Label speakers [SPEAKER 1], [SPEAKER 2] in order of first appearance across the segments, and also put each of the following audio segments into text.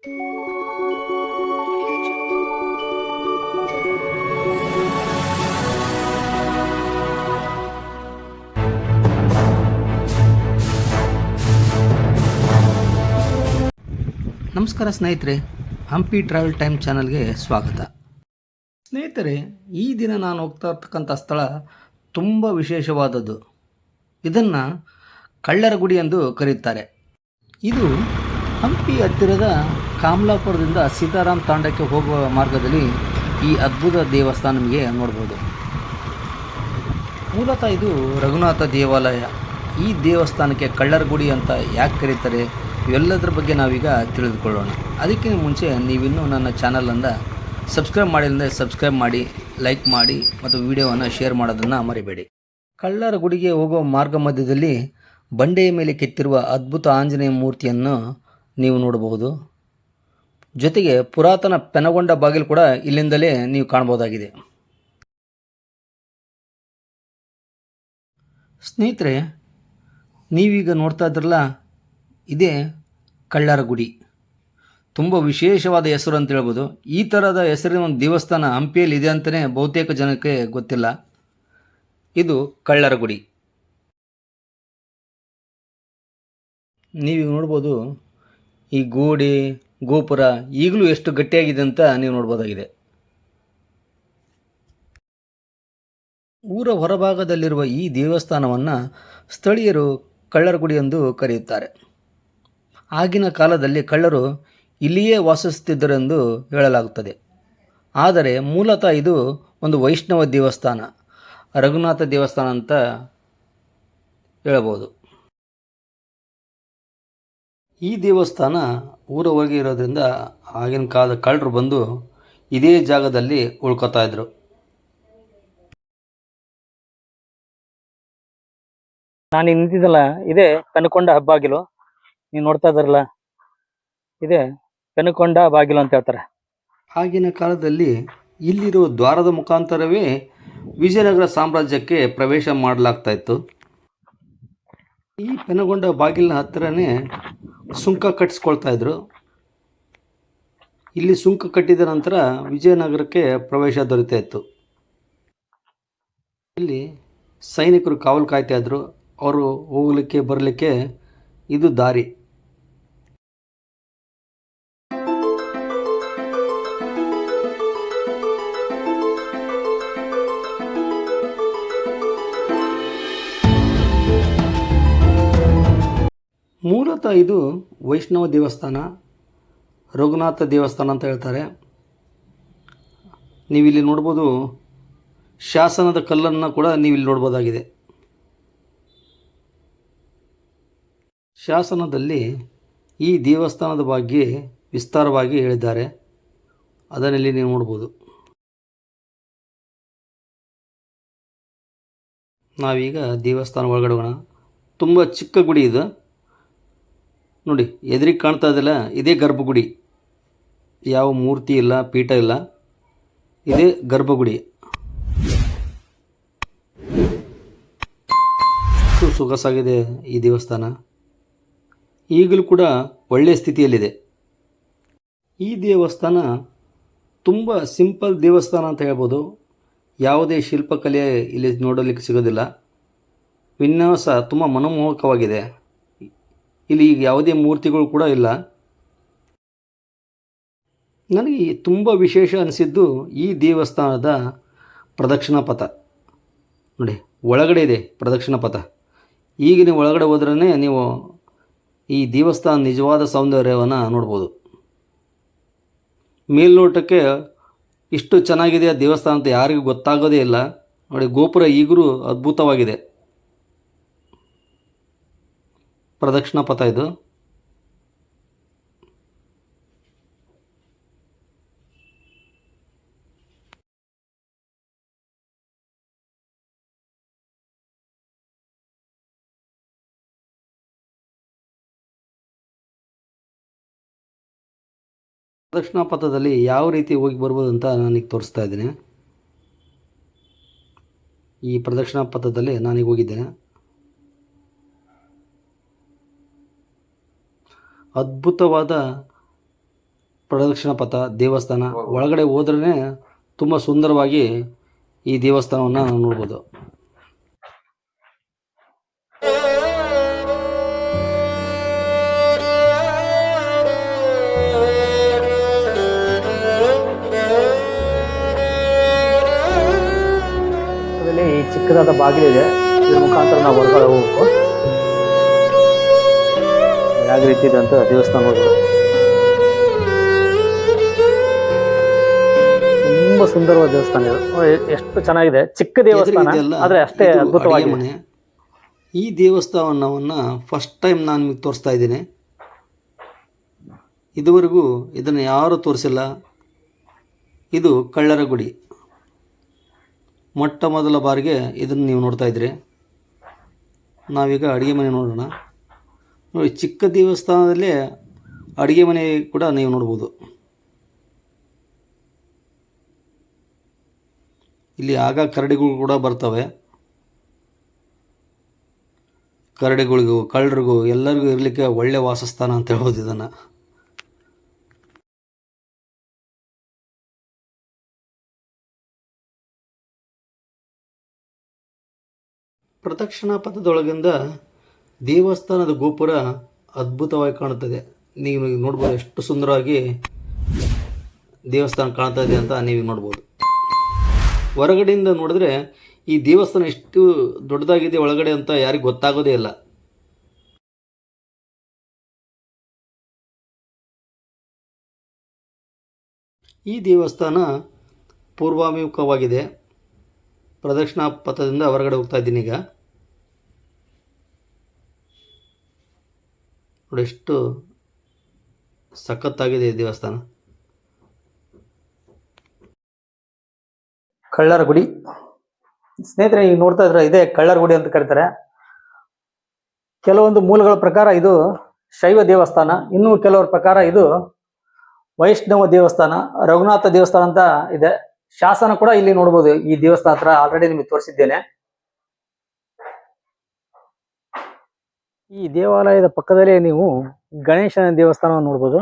[SPEAKER 1] ನಮಸ್ಕಾರ ಸ್ನೇಹಿತರೆ, Hampi travel time ಚಾನಲ್ಗೆ ಸ್ವಾಗತ. ಸ್ನೇಹಿತರೆ, ಈ ದಿನ ನಾನು ಹೋಗ್ತಾ ಇರ್ತಕ್ಕಂಥ ಸ್ಥಳ ತುಂಬ ವಿಶೇಷವಾದದ್ದು. ಇದನ್ನು ಕಳ್ಳರ ಗುಡಿ ಎಂದು ಕರೆಯುತ್ತಾರೆ. ಇದು ಹಂಪಿ ಹತ್ತಿರದ ಕಾಮಲಾಪುರದಿಂದ ಸೀತಾರಾಮ್ ತಾಂಡಕ್ಕೆ ಹೋಗುವ ಮಾರ್ಗದಲ್ಲಿ ಈ ಅದ್ಭುತ ದೇವಸ್ಥಾನ ನಿಮಗೆ ನೋಡ್ಬೋದು. ಮೂಲತಃ ಇದು ರಘುನಾಥ ದೇವಾಲಯ. ಈ ದೇವಸ್ಥಾನಕ್ಕೆ ಕಳ್ಳರ ಗುಡಿ ಅಂತ ಯಾಕೆ ಕರೀತಾರೆ, ಇವೆಲ್ಲದರ ಬಗ್ಗೆ ನಾವೀಗ ತಿಳಿದುಕೊಳ್ಳೋಣ. ಅದಕ್ಕಿಂತ ಮುಂಚೆ ನೀವಿನ್ನೂ ನನ್ನ ಚಾನಲನ್ನು ಸಬ್ಸ್ಕ್ರೈಬ್ ಮಾಡಿದರೆ ಸಬ್ಸ್ಕ್ರೈಬ್ ಮಾಡಿ, ಲೈಕ್ ಮಾಡಿ ಮತ್ತು ವಿಡಿಯೋವನ್ನು ಶೇರ್ ಮಾಡೋದನ್ನು ಮರಿಬೇಡಿ. ಕಳ್ಳರ ಗುಡಿಗೆ ಹೋಗುವ ಮಾರ್ಗ ಮಧ್ಯದಲ್ಲಿ ಬಂಡೆಯ ಮೇಲೆ ಕೆತ್ತಿರುವ ಅದ್ಭುತ ಆಂಜನೇಯ ಮೂರ್ತಿಯನ್ನು ನೀವು ನೋಡಬಹುದು. ಜೊತೆಗೆ ಪುರಾತನ ಪೆನಗೊಂಡ ಬಾಗಿಲು ಕೂಡ ಇಲ್ಲಿಂದಲೇ ನೀವು ಕಾಣಬಹುದಾಗಿದೆ. ಸ್ನೇಹಿತರೆ, ನೀವೀಗ ನೋಡ್ತಾ ಇದ್ರಲ್ಲ, ಇದೇ ಕಳ್ಳರ ಗುಡಿ. ತುಂಬ ವಿಶೇಷವಾದ ಹೆಸರು ಅಂತ ಹೇಳ್ಬೋದು. ಈ ಥರದ ಹೆಸರಿನ ಒಂದು ದೇವಸ್ಥಾನ ಹಂಪಿಯಲ್ಲಿ ಇದೆ ಅಂತಲೇ ಬಹುತೇಕ ಜನಕ್ಕೆ ಗೊತ್ತಿಲ್ಲ. ಇದು ಕಳ್ಳರ ಗುಡಿ. ನೀವು ನೋಡ್ಬೋದು, ಈ ಗೋಡೆ ಗೋಪುರ ಈಗಲೂ ಎಷ್ಟು ಗಟ್ಟಿಯಾಗಿದೆ ಅಂತ ನೀವು ನೋಡ್ಬೋದಾಗಿದೆ. ಊರ ಹೊರಭಾಗದಲ್ಲಿರುವ ಈ ದೇವಸ್ಥಾನವನ್ನು ಸ್ಥಳೀಯರು ಕಳ್ಳರ ಗುಡಿ ಎಂದು ಕರೆಯುತ್ತಾರೆ. ಆಗಿನ ಕಾಲದಲ್ಲಿ ಕಳ್ಳರು ಇಲ್ಲಿಯೇ ವಾಸಿಸುತ್ತಿದ್ದರೆಂದು ಹೇಳಲಾಗುತ್ತದೆ. ಆದರೆ ಮೂಲತಃ ಇದು ಒಂದು ವೈಷ್ಣವ ದೇವಸ್ಥಾನ, ರಘುನಾಥ ದೇವಸ್ಥಾನ ಅಂತ ಹೇಳಬಹುದು. ಈ ದೇವಸ್ಥಾನ ಊರ ಹೊರಗೆ ಇರೋದ್ರಿಂದ ಆಗಿನ ಕಾಲದ ಕಳ್ಳರು ಬಂದು ಇದೇ ಜಾಗದಲ್ಲಿ ಉಳ್ಕೋತಾ ಇದ್ರು. ನಾನು ನಿಂತಿದ್ದಲ್ಲ, ಇದೇ ಪೆನಕೊಂಡ ಹೆಬ್ಬಾಗಿಲು. ನೀವು ನೋಡ್ತಾ ಇದ್ದಾರಲ್ಲ, ಇದೇ ಪೆನಕೊಂಡ ಬಾಗಿಲು ಅಂತ ಹೇಳ್ತಾರೆ. ಆಗಿನ ಕಾಲದಲ್ಲಿ ಇಲ್ಲಿರುವ ದ್ವಾರದ ಮುಖಾಂತರವೇ ವಿಜಯನಗರ ಸಾಮ್ರಾಜ್ಯಕ್ಕೆ ಪ್ರವೇಶ ಮಾಡಲಾಗ್ತಾ ಇತ್ತು. ಈ ಪೆನಗೊಂಡ ಬಾಗಿಲಿನ ಹತ್ತಿರನೇ ಸುಂಕ ಕಟ್ಟಿಸ್ಕೊಳ್ತಾ ಇದ್ರು. ಇಲ್ಲಿ ಸುಂಕ ಕಟ್ಟಿದ ನಂತರ ವಿಜಯನಗರಕ್ಕೆ ಪ್ರವೇಶ ದೊರೀತಾ ಇತ್ತು. ಇಲ್ಲಿ ಸೈನಿಕರು ಕಾವಲು ಕಾಯ್ತಾ ಇದ್ರು. ಅವರು ಹೋಗಲಿಕ್ಕೆ ಬರಲಿಕ್ಕೆ ಇದು ದಾರಿ. ಮೂಲತಃ ಇದು ವೈಷ್ಣವ ದೇವಸ್ಥಾನ, ರಘುನಾಥ ದೇವಸ್ಥಾನ ಅಂತ ಹೇಳ್ತಾರೆ. ನೀವಿಲ್ಲಿ ನೋಡ್ಬೋದು, ಶಾಸನದ ಕಲ್ಲನ್ನು ಕೂಡ ನೀವಿಲ್ಲಿ ನೋಡ್ಬೋದಾಗಿದೆ. ಶಾಸನದಲ್ಲಿ ಈ ದೇವಸ್ಥಾನದ ಬಗ್ಗೆ ವಿಸ್ತಾರವಾಗಿ ಹೇಳಿದ್ದಾರೆ. ಅದನ್ನಲ್ಲಿ ನೀವು ನೋಡ್ಬೋದು. ನಾವೀಗ ದೇವಸ್ಥಾನ ಒಳಗಡೆ ಹೋಗೋಣ. ತುಂಬ ಚಿಕ್ಕ ಗುಡಿ ಇದು ನೋಡಿ, ಎದುರಿಗೆ ಕಾಣ್ತಾ ಇದೆಯಲ್ಲ, ಇದೇ ಗರ್ಭಗುಡಿ. ಯಾವ ಮೂರ್ತಿ ಇಲ್ಲ, ಪೀಠ ಇಲ್ಲ, ಇದೇ ಗರ್ಭಗುಡಿ. ಎಷ್ಟು ಸೊಗಸಾಗಿದೆ ಈ ದೇವಸ್ಥಾನ. ಈಗಲೂ ಕೂಡ ಒಳ್ಳೆಯ ಸ್ಥಿತಿಯಲ್ಲಿದೆ. ಈ ದೇವಸ್ಥಾನ ತುಂಬ ಸಿಂಪಲ್ ದೇವಸ್ಥಾನ ಅಂತ ಹೇಳ್ಬೋದು. ಯಾವುದೇ ಶಿಲ್ಪಕಲೆ ಇಲ್ಲಿ ನೋಡಲಿಕ್ಕೆ ಸಿಗೋದಿಲ್ಲ. ವಿನ್ಯಾಸ ತುಂಬ ಮನಮೋಹಕವಾಗಿದೆ. ಇಲ್ಲಿ ಯಾವುದೇ ಮೂರ್ತಿಗಳು ಕೂಡ ಇಲ್ಲ. ನನಗೆ ತುಂಬ ವಿಶೇಷ ಅನಿಸಿದ್ದು ಈ ದೇವಸ್ಥಾನದ ಪ್ರದಕ್ಷಿಣಾ ಪಥ ನೋಡಿ, ಒಳಗಡೆ ಇದೆ ಪ್ರದಕ್ಷಿಣಾ ಪಥ. ಈಗ ನೀವು ಒಳಗಡೆ ಹೋದ್ರೇ ನೀವು ಈ ದೇವಸ್ಥಾನ ನಿಜವಾದ ಸೌಂದರ್ಯವನ್ನು ನೋಡ್ಬೋದು. ಮೇಲ್ನೋಟಕ್ಕೆ ಇಷ್ಟು ಚೆನ್ನಾಗಿದೆ ಆ ದೇವಸ್ಥಾನ ಅಂತ ಯಾರಿಗೂ ಗೊತ್ತಾಗೋದೇ ಇಲ್ಲ. ನೋಡಿ, ಗೋಪುರ ಈಗಲೂ ಅದ್ಭುತವಾಗಿದೆ. ಪ್ರದಕ್ಷಿಣಾ ಪಥ ಇದು. ಪ್ರದಕ್ಷಿಣಾ ಪಥದಲ್ಲಿ ಯಾವ ರೀತಿ ಹೋಗಿ ಬರ್ಬೋದು ಅಂತ ನಾನೀಗ ತೋರಿಸ್ತಾ ಇದ್ದೀನಿ. ಈ ಪ್ರದಕ್ಷಿಣಾ ಪಥದಲ್ಲಿ ನಾನೀಗ ಹೋಗಿದ್ದೇನೆ. ಅದ್ಭುತವಾದ ಪ್ರದಕ್ಷಿಣ ಪಥ ದೇವಸ್ಥಾನ ಒಳಗಡೆ ಹೋದ್ರೇ ತುಂಬ ಸುಂದರವಾಗಿ ಈ ದೇವಸ್ಥಾನವನ್ನು ನಾವು ನೋಡ್ಬೋದು.
[SPEAKER 2] ಅದರಲ್ಲಿ ಚಿಕ್ಕದಾದ ಬಾಗಿಲಿದೆ, ಇದ್ರ ಮುಖಾಂತರ ನಾವು ಹೊರಗಡೆ ಹೋಗ್ಬೇಕು. ಯಾವ ರೀತಿ ಇದೆ ಅಂತ ದೇವಸ್ಥಾನ ನೋಡ್ಬೋದು. ತುಂಬಾ ಸುಂದರವಾದ ದೇವಸ್ಥಾನ ಇದು. ಎಷ್ಟು ಚೆನ್ನಾಗಿದೆ, ಚಿಕ್ಕ ದೇವಸ್ಥಾನ ಆದ್ರೆ ಅಷ್ಟೇ ಅದ್ಭುತವಾಗಿದೆ.
[SPEAKER 1] ಈ ದೇವಸ್ಥಾನವನ್ನು ಫಸ್ಟ್ ಟೈಮ್ ನಾನು ನಿಮಗೆ ತೋರಿಸ್ತಾ ಇದ್ದೀನಿ. ಇದುವರೆಗೂ ಇದನ್ನು ಯಾರೂ ತೋರಿಸಿಲ್ಲ. ಇದು ಕಳ್ಳರ ಗುಡಿ, ಮೊಟ್ಟ ಮೊದಲ ಬಾರಿಗೆ ಇದನ್ನು ನೀವು ನೋಡ್ತಾ ಇದ್ರಿ. ನಾವೀಗ ಅಡುಗೆ ಮನೆ ನೋಡೋಣ. ನೋಡಿ, ಚಿಕ್ಕ ದೇವಸ್ಥಾನದಲ್ಲೇ ಅಡುಗೆ ಮನೆ ಕೂಡ ನೀವು ನೋಡ್ಬೋದು. ಇಲ್ಲಿ ಆಗ ಕರಡಿಗಳು ಕೂಡ ಬರ್ತವೆ. ಕರಡಿಗಳಿಗೂ ಕಳ್ಳರಿಗೂ ಎಲ್ಲರಿಗೂ ಇರಲಿಕ್ಕೆ ಒಳ್ಳೆ ವಾಸಸ್ಥಾನ ಅಂತ ಹೇಳ್ಬೋದು ಇದನ್ನು. ಪ್ರದಕ್ಷಿಣಾ ಪಥದೊಳಗಿಂದ ದೇವಸ್ಥಾನದ ಗೋಪುರ ಅದ್ಭುತವಾಗಿ ಕಾಣುತ್ತದೆ. ನೀವು ನೋಡ್ಬೋದು ಎಷ್ಟು ಸುಂದರವಾಗಿ ದೇವಸ್ಥಾನ ಕಾಣ್ತಾ ಇದೆ ಅಂತ ನೀವು ನೋಡ್ಬೋದು. ಹೊರಗಡೆಯಿಂದ ನೋಡಿದ್ರೆ ಈ ದೇವಸ್ಥಾನ ಎಷ್ಟು ದೊಡ್ಡದಾಗಿದೆ ಒಳಗಡೆ ಅಂತ ಯಾರಿಗೂ ಗೊತ್ತಾಗೋದೇ ಇಲ್ಲ. ಈ ದೇವಸ್ಥಾನ ಪೂರ್ವಾಭಿಮುಖವಾಗಿದೆ. ಪ್ರದಕ್ಷಿಣಾ ಪಥದಿಂದ ಹೊರಗಡೆ ಹೋಗ್ತಾ ಇದ್ದೀನಿ ಈಗ. ನೋಡಿ ಎಷ್ಟು ಸಖತ್ತಾಗಿದೆ ಈ ದೇವಸ್ಥಾನ.
[SPEAKER 2] ಕಳ್ಳರ ಗುಡಿ ಸ್ನೇಹಿತರೆ, ಈಗ ನೋಡ್ತಾ ಇದ್ರೆ ಇದೇ ಕಳ್ಳರ ಗುಡಿ ಅಂತ ಕರೀತಾರೆ. ಕೆಲವೊಂದು ಮೂಲಗಳ ಪ್ರಕಾರ ಇದು ಶೈವ ದೇವಸ್ಥಾನ, ಇನ್ನು ಕೆಲವರ ಪ್ರಕಾರ ಇದು ವೈಷ್ಣವ ದೇವಸ್ಥಾನ, ರಘುನಾಥ ದೇವಸ್ಥಾನ ಅಂತ ಇದೆ. ಶಾಸನ ಕೂಡ ಇಲ್ಲಿ ನೋಡ್ಬೋದು. ಈ ದೇವಸ್ಥಾನ ಹತ್ರ ಆಲ್ರೆಡಿ ನಿಮಗೆ ತೋರಿಸಿದ್ದೇನೆ. ಈ ದೇವಾಲಯದ ಪಕ್ಕದಲ್ಲೇ ನೀವು ಗಣೇಶನ ದೇವಸ್ಥಾನವನ್ನು ನೋಡ್ಬೋದು.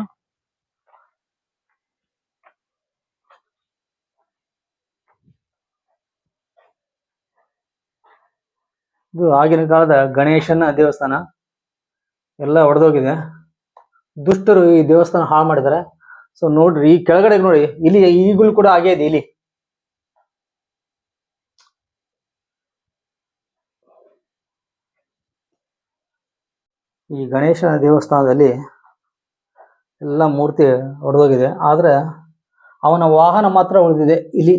[SPEAKER 2] ಇದು ಆಗಿನ ಕಾಲದ ಗಣೇಶನ ದೇವಸ್ಥಾನ, ಎಲ್ಲ ಒಡೆದೋಗಿದೆ. ದುಷ್ಟರು ಈ ದೇವಸ್ಥಾನ ಹಾಳು ಮಾಡಿದ್ದಾರೆ. ಸೊ ನೋಡ್ರಿ, ಈ ಕೆಳಗಡೆ ನೋಡಿ, ಇಲ್ಲಿ ಈಗಲೂ ಕೂಡ ಹಾಗೆ ಇದೆ. ಇಲ್ಲಿ ಈ ಗಣೇಶನ ದೇವಸ್ಥಾನದಲ್ಲಿ ಎಲ್ಲ ಮೂರ್ತಿ ಒಡೆದೋಗಿದೆ, ಆದ್ರೆ ಅವನ ವಾಹನ ಮಾತ್ರ ಉಳಿದಿದೆ. ಇಲ್ಲಿ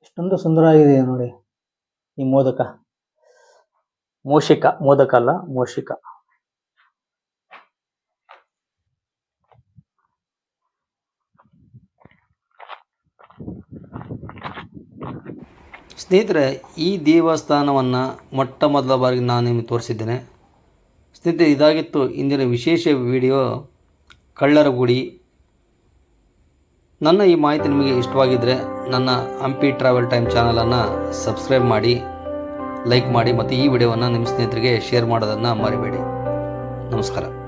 [SPEAKER 2] ಎಷ್ಟೊಂದು ಸುಂದರವಾಗಿದೆ ನೋಡಿ ಈ ಮೋದಕ. ಮೋದಕ ಅಲ್ಲ, ಮೂಷಿಕ.
[SPEAKER 1] ಸ್ನೇಹಿತರೆ, ಈ ದೇವಸ್ಥಾನವನ್ನು ಮೊಟ್ಟ ಮೊದಲ ಬಾರಿಗೆ ನಾನು ನಿಮಗೆ ತೋರಿಸಿದ್ದೇನೆ. ಸ್ನೇಹಿತರೆ, ಇದಾಗಿತ್ತು ಇಂದಿನ ವಿಶೇಷ ವಿಡಿಯೋ ಕಳ್ಳರ ಗುಡಿ. ನನ್ನ ಈ ಮಾಹಿತಿ ನಿಮಗೆ ಇಷ್ಟವಾಗಿದ್ದರೆ ನನ್ನ ಹಂಪಿ ಟ್ರಾವೆಲ್ ಟೈಮ್ ಚಾನಲನ್ನು ಸಬ್ಸ್ಕ್ರೈಬ್ ಮಾಡಿ, ಲೈಕ್ ಮಾಡಿ ಮತ್ತು ಈ ವಿಡಿಯೋವನ್ನು ನಿಮ್ಮ ಸ್ನೇಹಿತರಿಗೆ ಶೇರ್ ಮಾಡೋದನ್ನು ಮರಿಬೇಡಿ. ನಮಸ್ಕಾರ.